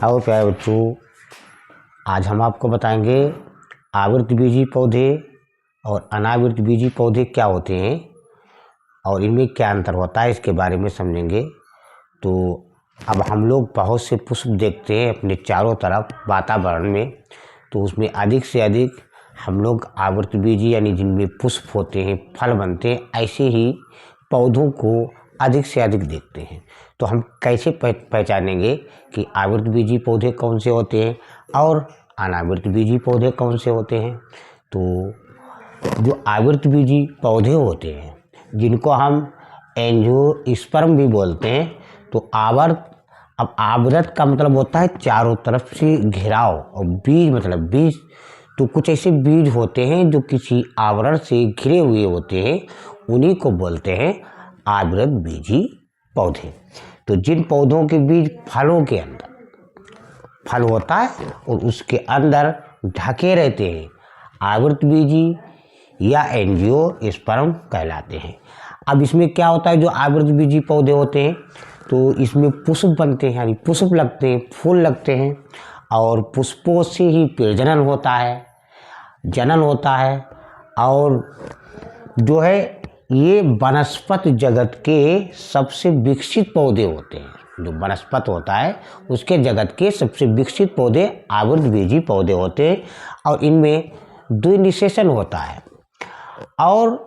और प्यारे बच्चों, आज हम आपको बताएंगे आवृतबीजी पौधे और अनावृतबीजी पौधे क्या होते हैं और इनमें क्या अंतर होता है, इसके बारे में समझेंगे। तो अब हम लोग बहुत से पुष्प देखते हैं अपने चारों तरफ वातावरण में, तो उसमें अधिक से अधिक हम लोग आवृतबीजी यानी जिनमें पुष्प होते हैं, फल बनते हैं, ऐसे ही पौधों को अधिक से अधिक देखते हैं। तो हम कैसे पहचानेंगे कि आवृतबीजी पौधे कौन से होते हैं और अनावृतबीजी पौधे कौन से होते हैं? तो जो आवृतबीजी पौधे होते हैं, जिनको हम एंजियोस्पर्म भी बोलते हैं, तो आवृत का मतलब होता है चारों तरफ से घिराव, और बीज मतलब बीज। तो कुछ ऐसे बीज होते हैं जो किसी आवरण से घिरे हुए होते हैं, उन्हीं को बोलते हैं आवृतबीजी पौधे। तो जिन पौधों के बीज फलों के अंदर फल होता है और उसके अंदर ढके रहते हैं, आवृतबीजी या एंजियोस्पर्म कहलाते हैं। अब इसमें क्या होता है, जो आवृतबीजी पौधे होते हैं तो इसमें पुष्प बनते हैं, यानी पुष्प लगते हैं, फूल लगते हैं, और पुष्पों से ही प्रजनन होता है, जनन होता है। और जो है ये वनस्पत जगत के सबसे विकसित पौधे होते हैं। जो वनस्पत होता है उसके जगत के सबसे विकसित पौधे आवृतबीजी पौधे होते हैं, और इनमें द्विनिषेचन होता है। और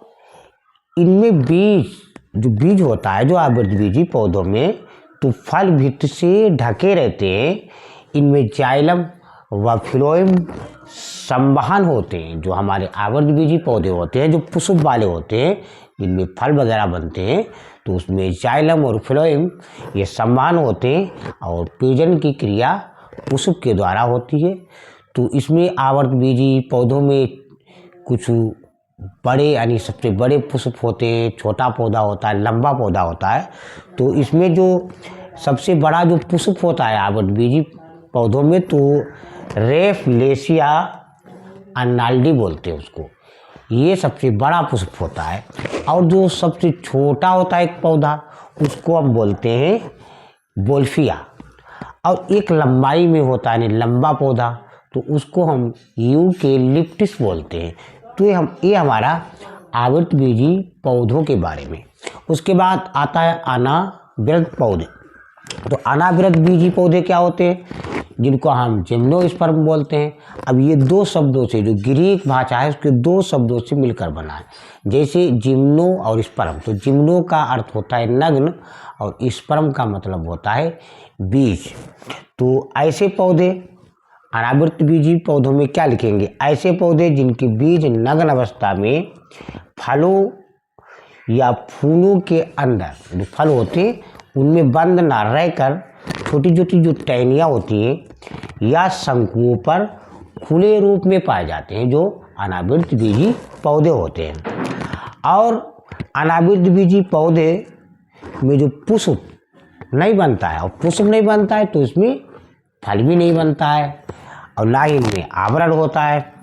इनमें बीज होता है जो आवृतबीजी पौधों में, तो फल भित्ति से ढके रहते हैं। इनमें जाइलम व फ्लोएम संवहन होते हैं। जो हमारे आवृतबीजी पौधे होते हैं, जो पुष्प वाले होते हैं, जिनमें फल वगैरह बनते हैं, तो उसमें जाइलम और फ्लोएम ये संवहन होते हैं, और प्रजनन की क्रिया पुष्प के द्वारा होती है। तो इसमें आवृतबीजी पौधों में कुछ बड़े यानी सबसे बड़े पुष्प होते हैं, छोटा पौधा होता है, लंबा पौधा होता है। तो इसमें जो सबसे बड़ा जो पुष्प होता है आवृतबीजी पौधों में, तो रेफलेशिया अर्नाल्डी बोलते हैं उसको, ये सबसे बड़ा पुष्प होता है। और जो सबसे छोटा होता है एक पौधा, उसको हम बोलते हैं बोल्फिया। और एक लंबाई में होता है यानी लंबा पौधा, तो उसको हम यूकेलिप्टस बोलते हैं। तो ये हमारा आवृतबीजी पौधों के बारे में। उसके बाद आता है अनावृत पौधे। तो अनावृतबीजी पौधे क्या होते हैं, जिनको हम जिम्नोस्पर्म बोलते हैं। अब ये दो शब्दों से, जो ग्रीक भाषा है उसके दो शब्दों से मिलकर बना है, जैसे जिम्नो और स्पर्म। तो जिम्नो का अर्थ होता है नग्न, और स्पर्म का मतलब होता है बीज। तो ऐसे पौधे अनावृतबीजी पौधों में क्या लिखेंगे, ऐसे पौधे जिनके बीज नग्न अवस्था में फलों या फूलों के अंदर जो फल होते हैं उनमें बंद न रहकर छोटी छोटी जो टहनियाँ होती हैं या शंकुओं पर खुले रूप में पाए जाते हैं, जो अनावृतबीजी पौधे होते हैं। और अनावृतबीजी पौधे में जो पुष्प नहीं बनता है, और पुष्प नहीं बनता है तो इसमें फल भी नहीं बनता है, और ना ही इनमें आवरण होता है।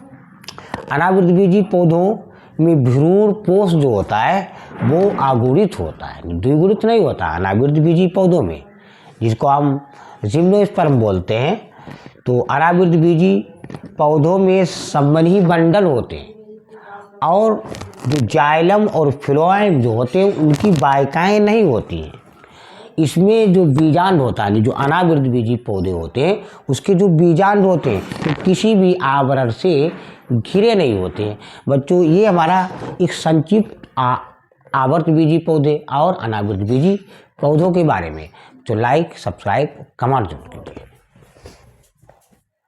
अनावृतबीजी पौधों में भ्रूण पोष जो होता है वो आगुणित होता है, द्विगुणित नहीं होता अनावृतबीजी पौधों में, जिसको हम जिम्नोस्पर्म बोलते हैं। तो अनावृतबीजी पौधों में संवहनी बंडल होते हैं, और जो जाइलम और फ्लोएम जो होते हैं उनकी वाहिकाएं नहीं होती हैं। इसमें जो बीजांड होता है, जो अनावृतबीजी पौधे होते हैं उसके जो बीजांड होते हैं तो किसी भी आवरण से घिरे नहीं होते हैं। बच्चों, ये हमारा एक संक्षिप्त आवृतबीजी पौधे और अनावृतबीजी पौधों के बारे में। तो लाइक, सब्सक्राइब, कमेंट जरूर कीजिए।